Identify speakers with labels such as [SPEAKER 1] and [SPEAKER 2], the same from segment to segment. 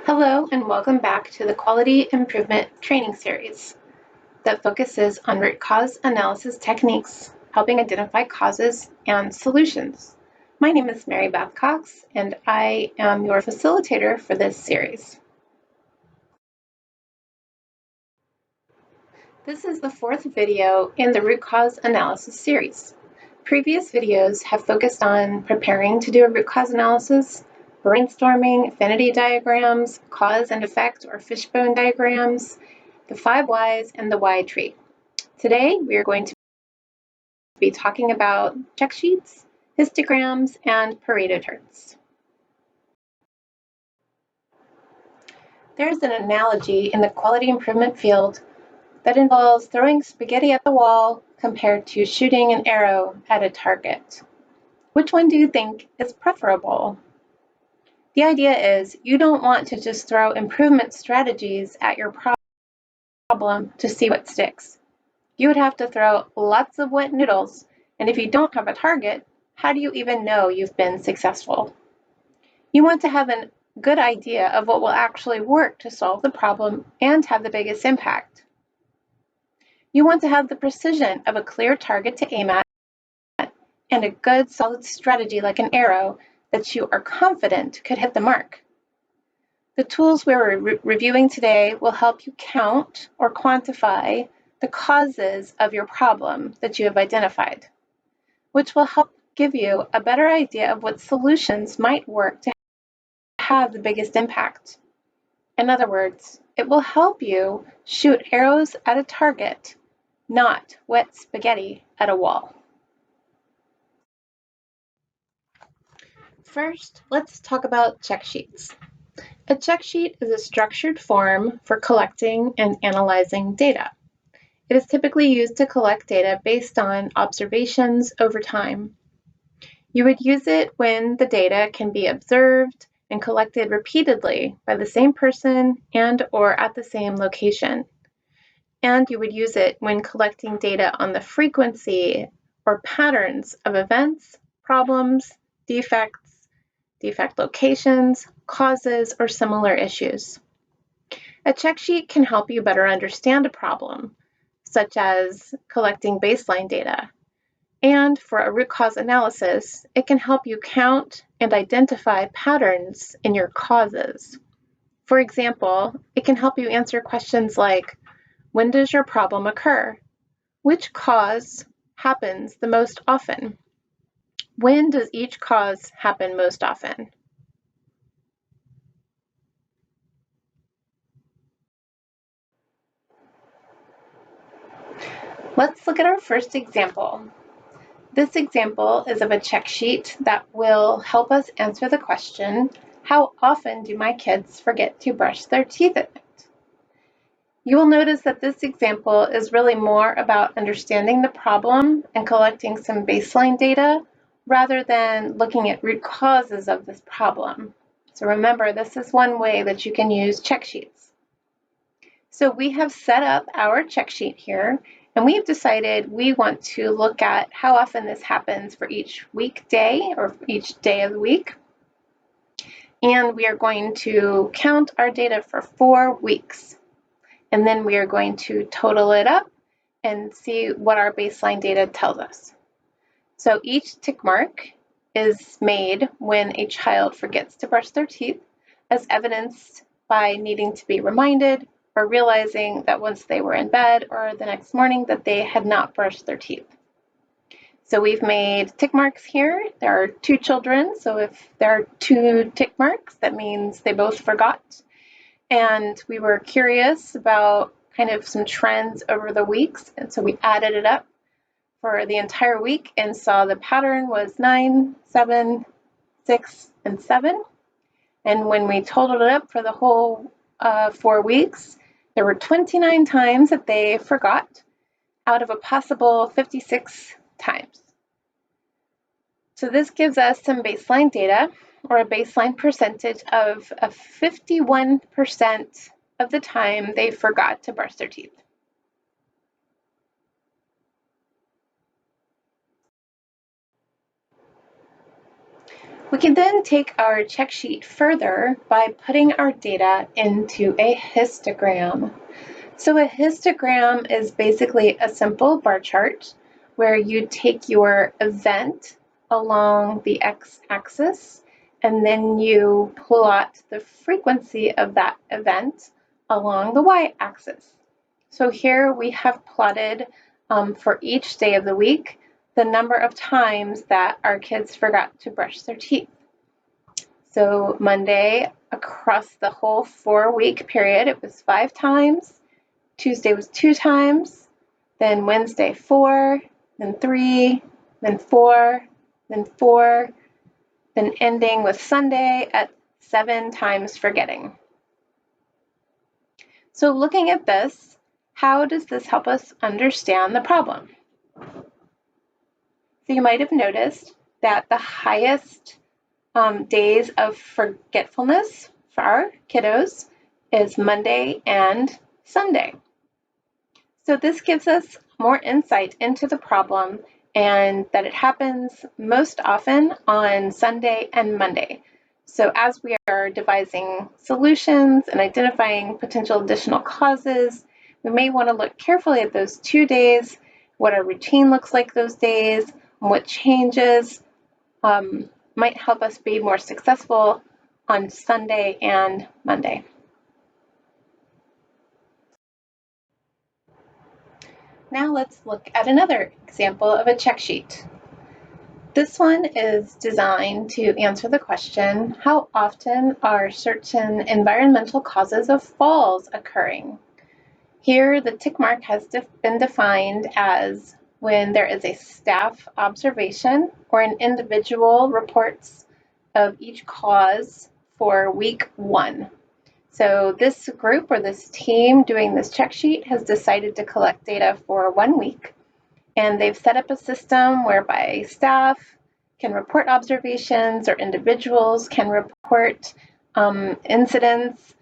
[SPEAKER 1] Hello and welcome back to the Quality Improvement Training Series that focuses on root cause analysis techniques, helping identify causes and solutions. My name is Mary Beth Cox and I am your facilitator for this series. This is the fourth video in the root cause analysis series. Previous videos have focused on preparing to do a root cause analysis, brainstorming, affinity diagrams, cause and effect or fishbone diagrams, the 5 whys, and the why tree. Today, we are going to be talking about check sheets, histograms, and Pareto charts. There's an analogy in the quality improvement field that involves throwing spaghetti at the wall compared to shooting an arrow at a target. Which one do you think is preferable? The idea is you don't want to just throw improvement strategies at your problem to see what sticks. You would have to throw lots of wet noodles, and if you don't have a target, how do you even know you've been successful? You want to have a good idea of what will actually work to solve the problem and have the biggest impact. You want to have the precision of a clear target to aim at and a good solid strategy like an arrow that you are confident could hit the mark. The tools we're reviewing today will help you count or quantify the causes of your problem that you have identified, which will help give you a better idea of what solutions might work to have the biggest impact. In other words, it will help you shoot arrows at a target, not wet spaghetti at a wall. First, let's talk about check sheets. A check sheet is a structured form for collecting and analyzing data. It is typically used to collect data based on observations over time. You would use it when the data can be observed and collected repeatedly by the same person and or at the same location. And you would use it when collecting data on the frequency or patterns of events, problems, defect locations, causes, or similar issues. A check sheet can help you better understand a problem, such as collecting baseline data. And for a root cause analysis, it can help you count and identify patterns in your causes. For example, it can help you answer questions like, when does your problem occur? Which cause happens the most often? When does each cause happen most often? Let's look at our first example. This example is of a check sheet that will help us answer the question, how often do my kids forget to brush their teeth at night? You will notice that this example is really more about understanding the problem and collecting some baseline data rather than looking at root causes of this problem. So remember, this is one way that you can use check sheets. So we have set up our check sheet here, and we've decided we want to look at how often this happens for each weekday or each day of the week. And we are going to count our data for 4 weeks. And then we are going to total it up and see what our baseline data tells us. So each tick mark is made when a child forgets to brush their teeth, as evidenced by needing to be reminded or realizing that once they were in bed or the next morning that they had not brushed their teeth. So we've made tick marks here. There are 2 children, so if there are 2 tick marks, that means they both forgot. And we were curious about kind of some trends over the weeks, and so we added it up for the entire week and saw the pattern was 9, 7, 6, and 7. And when we totaled it up for the whole 4 weeks, there were 29 times that they forgot out of a possible 56 times. So this gives us some baseline data, or a baseline percentage of 51% of the time they forgot to brush their teeth. We can then take our check sheet further by putting our data into a histogram. So a histogram is basically a simple bar chart where you take your event along the x-axis and then you plot the frequency of that event along the y-axis. So here we have plotted for each day of the week the number of times that our kids forgot to brush their teeth. So Monday, across the whole 4-week period, it was 5 times. Tuesday was 2 times, then Wednesday 4, then 3, then 4, then 4, then ending with Sunday at 7 times forgetting. So looking at this, how does this help us understand the problem? So you might have noticed that the highest days of forgetfulness for our kiddos is Monday and Sunday. So this gives us more insight into the problem and that it happens most often on Sunday and Monday. So as we are devising solutions and identifying potential additional causes, we may want to look carefully at those 2 days, what our routine looks like those days, and what changes might help us be more successful on Sunday and Monday. Now let's look at another example of a check sheet. This one is designed to answer the question, how often are certain environmental causes of falls occurring? Here, the tick mark has been defined as when there is a staff observation or an individual reports of each cause for week 1. So this group or this team doing this check sheet has decided to collect data for 1 week, and they've set up a system whereby staff can report observations or individuals can report incidents,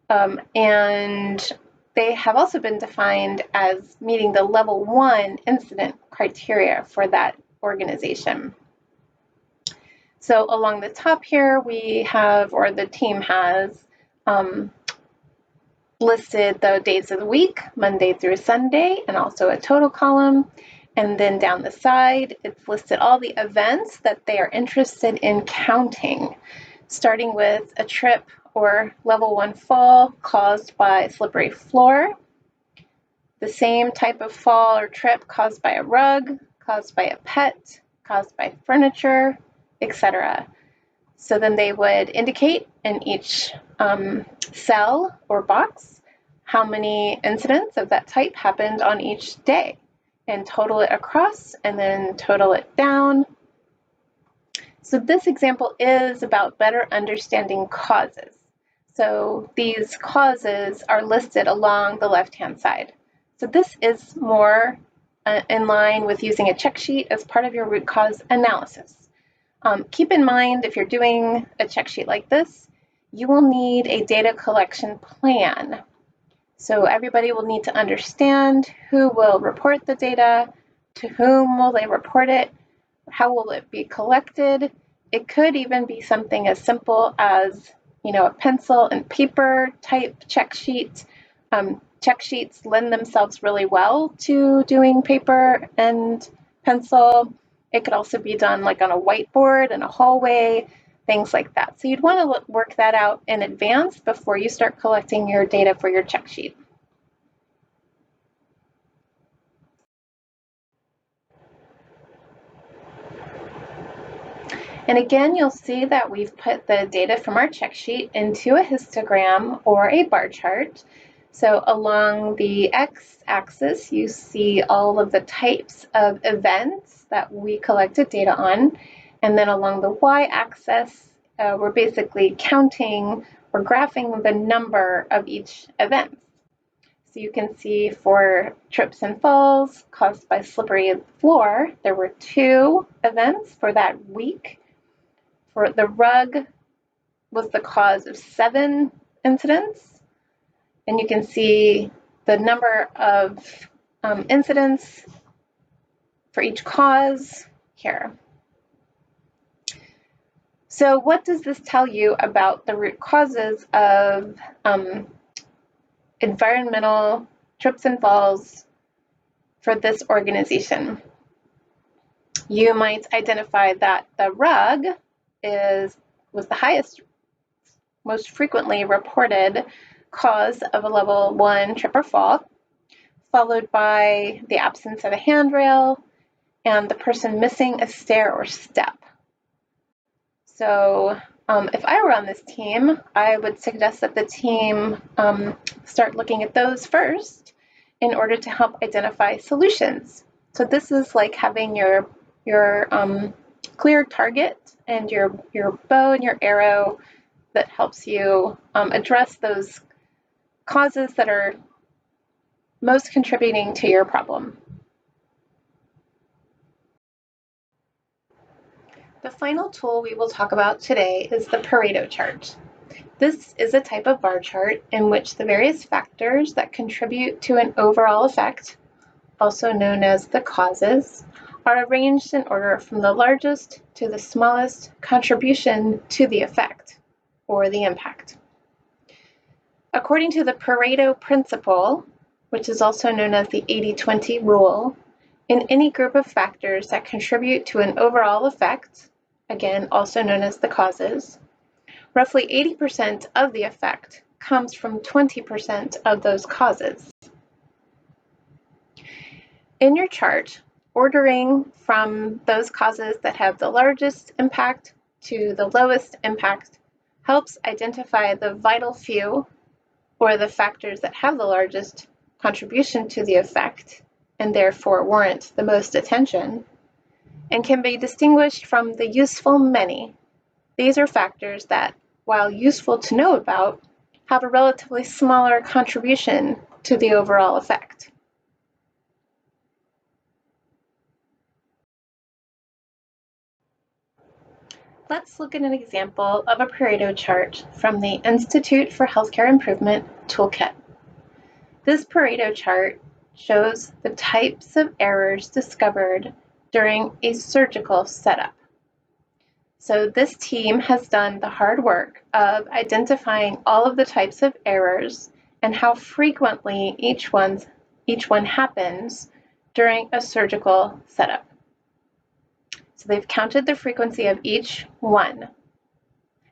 [SPEAKER 1] and they have also been defined as meeting the level 1 incident criteria for that organization. So along the top here, we have, or the team has, listed the days of the week, Monday through Sunday, and also a total column. And then down the side, it's listed all the events that they are interested in counting, starting with a trip or level 1 fall caused by a slippery floor, the same type of fall or trip caused by a rug, caused by a pet, caused by furniture, etc. So then they would indicate in each cell or box how many incidents of that type happened on each day, and total it across and then total it down. So this example is about better understanding causes. So these causes are listed along the left-hand side. So this is more in line with using a check sheet as part of your root cause analysis. Keep in mind, if you're doing a check sheet like this, you will need a data collection plan. So everybody will need to understand who will report the data, to whom will they report it, how will it be collected. It could even be something as simple as, a pencil and paper type check sheet. Check sheets lend themselves really well to doing paper and pencil. It could also be done like on a whiteboard in a hallway, things like that. So you'd want to work that out in advance before you start collecting your data for your check sheet. And again, you'll see that we've put the data from our check sheet into a histogram or a bar chart. So along the x-axis, you see all of the types of events that we collected data on. And then along the y-axis, we're basically counting or graphing the number of each event. So you can see for trips and falls caused by slippery floor, there were 2 events for that week. For the rug was the cause of 7 incidents. And you can see the number of incidents for each cause here. So what does this tell you about the root causes of environmental trips and falls for this organization? You might identify that the rug was the highest, most frequently reported cause of a level 1 trip or fall, followed by the absence of a handrail and the person missing a stair or step. So if I were on this team, I would suggest that the team start looking at those first in order to help identify solutions. So this is like having your clear target and your bow and your arrow that helps you address those causes that are most contributing to your problem. The final tool we will talk about today is the Pareto chart. This is a type of bar chart in which the various factors that contribute to an overall effect, also known as the causes, are arranged in order from the largest to the smallest contribution to the effect, or the impact. According to the Pareto principle, which is also known as the 80-20 rule, in any group of factors that contribute to an overall effect, again also known as the causes, roughly 80% of the effect comes from 20% of those causes. In your chart, ordering from those causes that have the largest impact to the lowest impact helps identify the vital few, or the factors that have the largest contribution to the effect and therefore warrant the most attention, and can be distinguished from the useful many. These are factors that, while useful to know about, have a relatively smaller contribution to the overall effect. Let's look at an example of a Pareto chart from the Institute for Healthcare Improvement Toolkit. This Pareto chart shows the types of errors discovered during a surgical setup. So this team has done the hard work of identifying all of the types of errors and how frequently each one happens during a surgical setup. So they've counted the frequency of each one,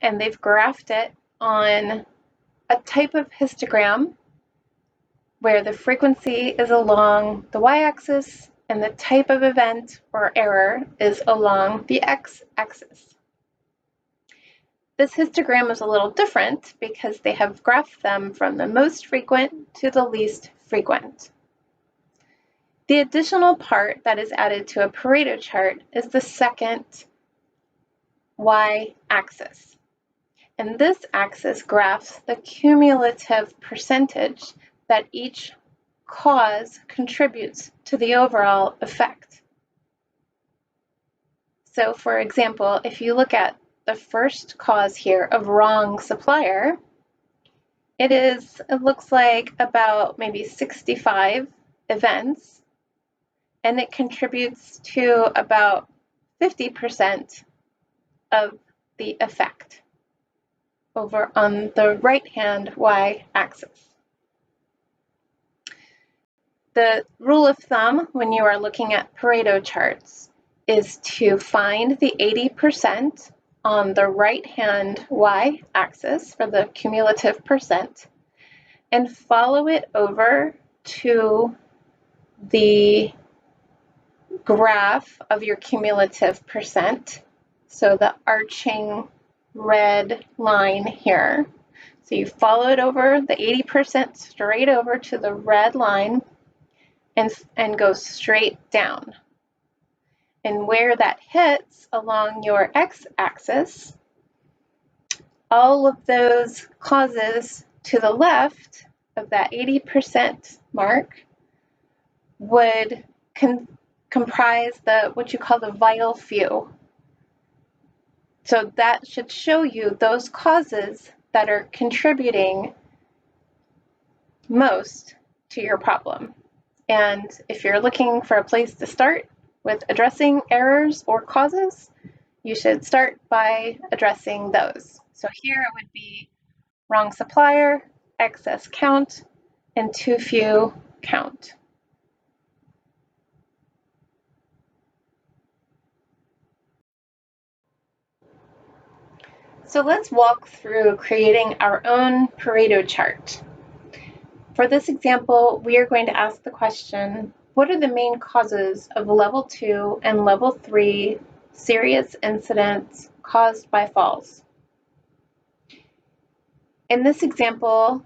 [SPEAKER 1] and they've graphed it on a type of histogram where the frequency is along the y-axis and the type of event or error is along the x-axis. This histogram is a little different because they have graphed them from the most frequent to the least frequent. The additional part that is added to a Pareto chart is the second y-axis. And this axis graphs the cumulative percentage that each cause contributes to the overall effect. So for example, if you look at the first cause here of wrong supplier, it looks like about maybe 65 events, and it contributes to about 50% of the effect over on the right-hand y-axis. The rule of thumb when you are looking at Pareto charts is to find the 80% on the right-hand y-axis for the cumulative percent and follow it over to the graph of your cumulative percent. So the arching red line here. So you follow it over the 80% straight over to the red line and go straight down. And where that hits along your x-axis, all of those causes to the left of that 80% mark would comprise what you call the vital few. So that should show you those causes that are contributing most to your problem. And if you're looking for a place to start with addressing errors or causes, you should start by addressing those. So here it would be wrong supplier, excess count, and too few count. So let's walk through creating our own Pareto chart. For this example, we are going to ask the question, what are the main causes of level 2 and level 3 serious incidents caused by falls? In this example,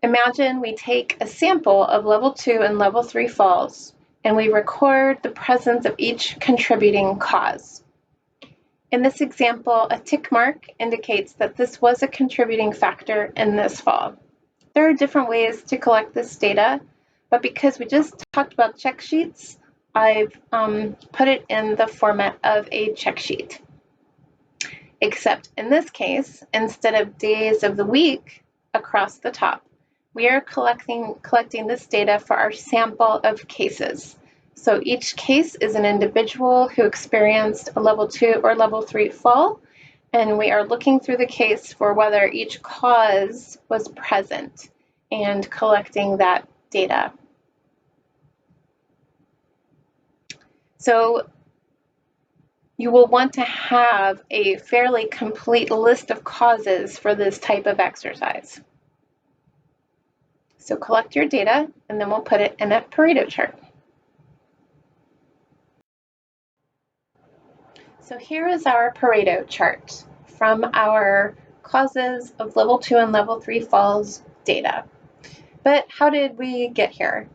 [SPEAKER 1] imagine we take a sample of level 2 and level 3 falls, and we record the presence of each contributing cause. In this example, a tick mark indicates that this was a contributing factor in this fall. There are different ways to collect this data, but because we just talked about check sheets, I've put it in the format of a check sheet. Except in this case, instead of days of the week across the top, we are collecting this data for our sample of cases. So each case is an individual who experienced a level 2 or level 3 fall, and we are looking through the case for whether each cause was present and collecting that data. So you will want to have a fairly complete list of causes for this type of exercise. So collect your data, and then we'll put it in a Pareto chart. So here is our Pareto chart from our causes of level 2 and level 3 falls data. But how did we get here?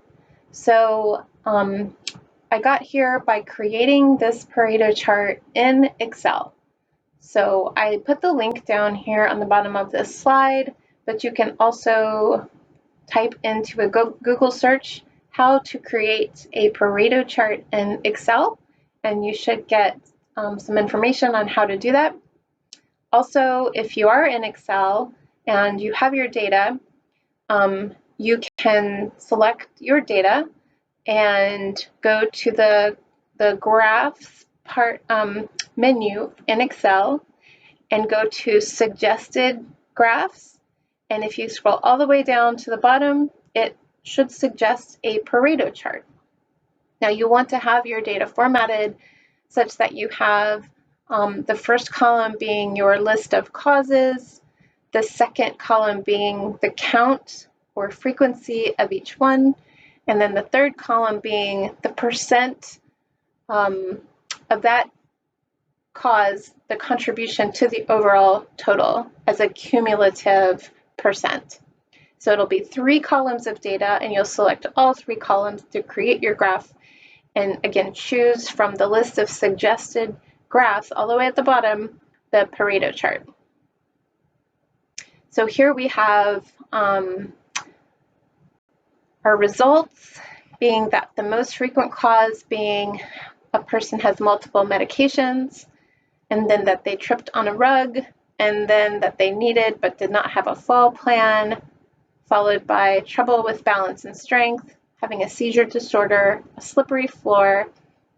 [SPEAKER 1] So I got here by creating this Pareto chart in Excel. So I put the link down here on the bottom of this slide, but you can also type into a Google search how to create a Pareto chart in Excel, and you should get some information on how to do that. Also, if you are in Excel and you have your data, you can select your data and go to the graphs part menu in Excel and go to suggested graphs. And if you scroll all the way down to the bottom, it should suggest a Pareto chart. Now you want to have your data formatted such that you have the first column being your list of causes, the second column being the count or frequency of each one, and then the third column being the percent of that cause, the contribution to the overall total as a cumulative percent. So it'll be 3 columns of data, and you'll select all 3 columns to create your graph. And again, choose from the list of suggested graphs all the way at the bottom, the Pareto chart. So here we have our results being that the most frequent cause being a person has multiple medications, and then that they tripped on a rug, and then that they needed but did not have a fall plan, followed by trouble with balance and strength, having a seizure disorder, a slippery floor,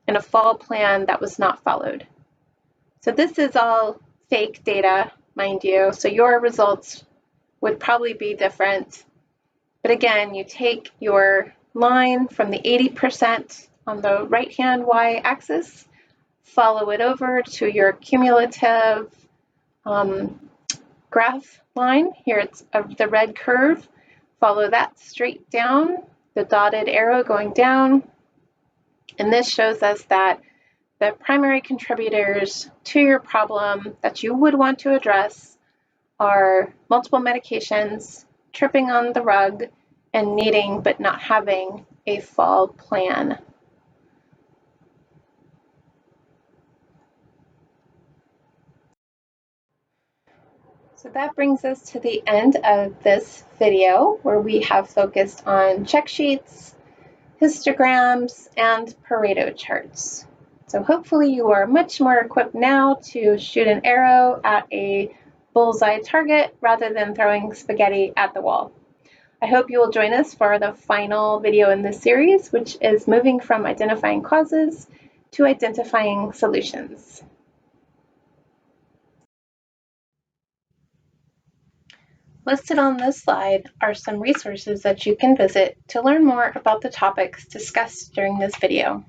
[SPEAKER 1] and a fall plan that was not followed. So this is all fake data, mind you, so your results would probably be different. But again, you take your line from the 80% on the right-hand y-axis, follow it over to your cumulative graph line. Here it's the red curve. Follow that straight down, the dotted arrow going down. And this shows us that the primary contributors to your problem that you would want to address are multiple medications, tripping on the rug, and needing but not having a fall plan. So that brings us to the end of this video, where we have focused on check sheets, histograms, and Pareto charts. So hopefully you are much more equipped now to shoot an arrow at a bullseye target rather than throwing spaghetti at the wall. I hope you will join us for the final video in this series, which is moving from identifying causes to identifying solutions. Listed on this slide are some resources that you can visit to learn more about the topics discussed during this video.